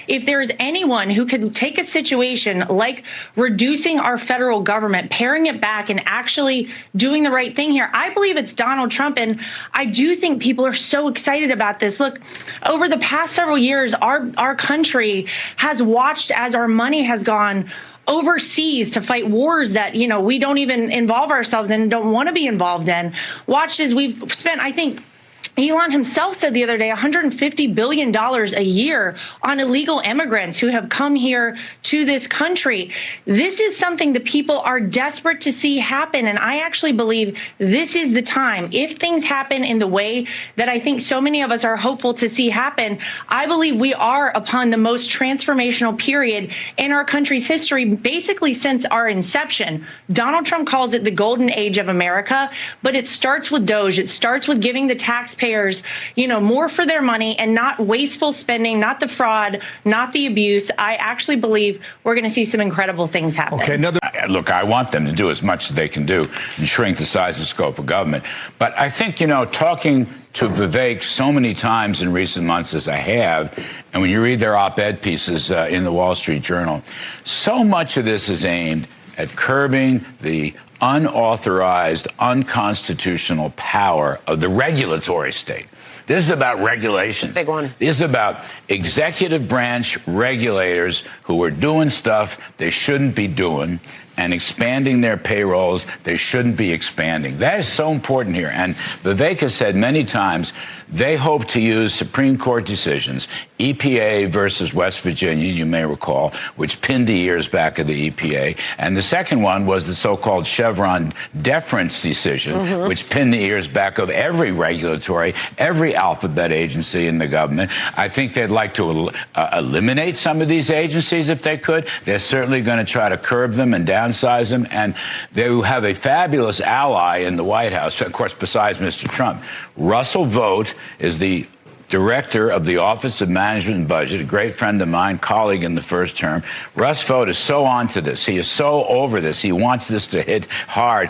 if there's anyone who could take a situation like reducing our federal government, paring it back, and actually doing the right thing here, I believe it's Donald Trump. And I do think people are so excited about this. Look, over the past several years, our country has watched as our money has gone overseas to fight wars that, we don't even involve ourselves in and don't want to be involved in. Watched as we've spent, I think, Elon himself said the other day, $150 billion a year on illegal immigrants who have come here to this country. This is something that people are desperate to see happen. And I actually believe this is the time. If things happen in the way that I think so many of us are hopeful to see happen, I believe we are upon the most transformational period in our country's history, basically since our inception. Donald Trump calls it the golden age of America, but it starts with DOGE. It starts with giving the taxpayers, more for their money and not wasteful spending, not the fraud, not the abuse. I actually believe we're going to see some incredible things happen. Okay, look, I want them to do as much as they can do and shrink the size and scope of government. But I think, talking to Vivek so many times in recent months as I have, and when you read their op-ed pieces in the Wall Street Journal, so much of this is aimed at curbing the unauthorized, unconstitutional power of the regulatory state. This is about regulations. Big one. This is about executive branch regulators who are doing stuff they shouldn't be doing and expanding their payrolls they shouldn't be expanding. That is so important here. And Vivek has said many times they hope to use Supreme Court decisions, EPA versus West Virginia, you may recall, which pinned the ears back of the EPA. And the second one was the so-called Chevron deference decision, which pinned the ears back of every regulatory, every alphabet agency in the government. I think they'd like to eliminate some of these agencies if they could. They're certainly going to try to curb them and downsize them. And they have a fabulous ally in the White House, of course, besides Mr. Trump. Russell Vought is the director of the Office of Management and Budget, a great friend of mine, colleague in the first term. Russ Vought is so onto this. He is so over this. He wants this to hit hard.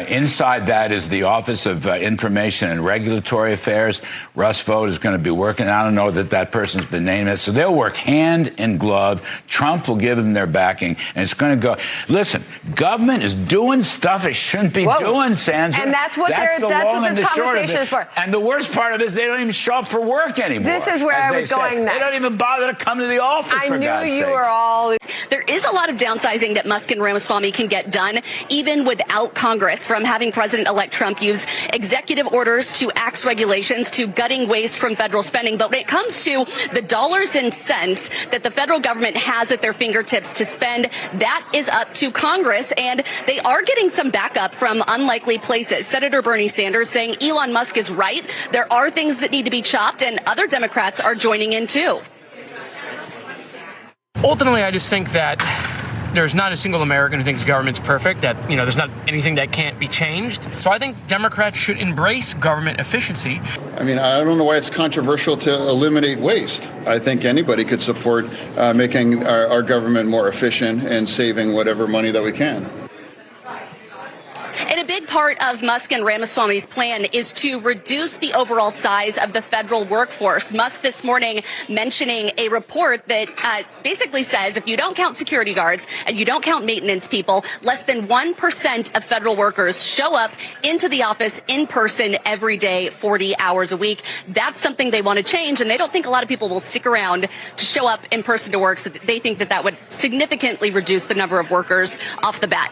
Inside that is the Office of Information and Regulatory Affairs. Russ Vought is going to be working. I don't know that person's been named. So they'll work hand in glove. Trump will give them their backing, and it's going to go. Listen, government is doing stuff it shouldn't be doing, Sandra. And that's what this conversation is for. And the worst part of this, they don't even show up for work anymore. This is where I was going next. They don't even bother to come to the office, for God's sakes. I knew you were all... There is a lot of downsizing that Musk and Ramaswamy can get done, even without Congress, from having President-elect Trump use executive orders to axe regulations to gutting waste from federal spending. But when it comes to the dollars and cents that the federal government has at their fingertips to spend, that is up to Congress. And they are getting some backup from unlikely places. Senator Bernie Sanders saying Elon Musk is right. There are things that need to be chopped, and other Democrats are joining in, too. Ultimately, I just think that there's not a single American who thinks government's perfect, that, there's not anything that can't be changed. So I think Democrats should embrace government efficiency. I mean, I don't know why it's controversial to eliminate waste. I think anybody could support making our government more efficient and saving whatever money that we can. And a big part of Musk and Ramaswamy's plan is to reduce the overall size of the federal workforce. Musk this morning mentioning a report that basically says if you don't count security guards and you don't count maintenance people, less than 1% of federal workers show up into the office in person every day, 40 hours a week. That's something they want to change, and they don't think a lot of people will stick around to show up in person to work, so they think that would significantly reduce the number of workers off the bat.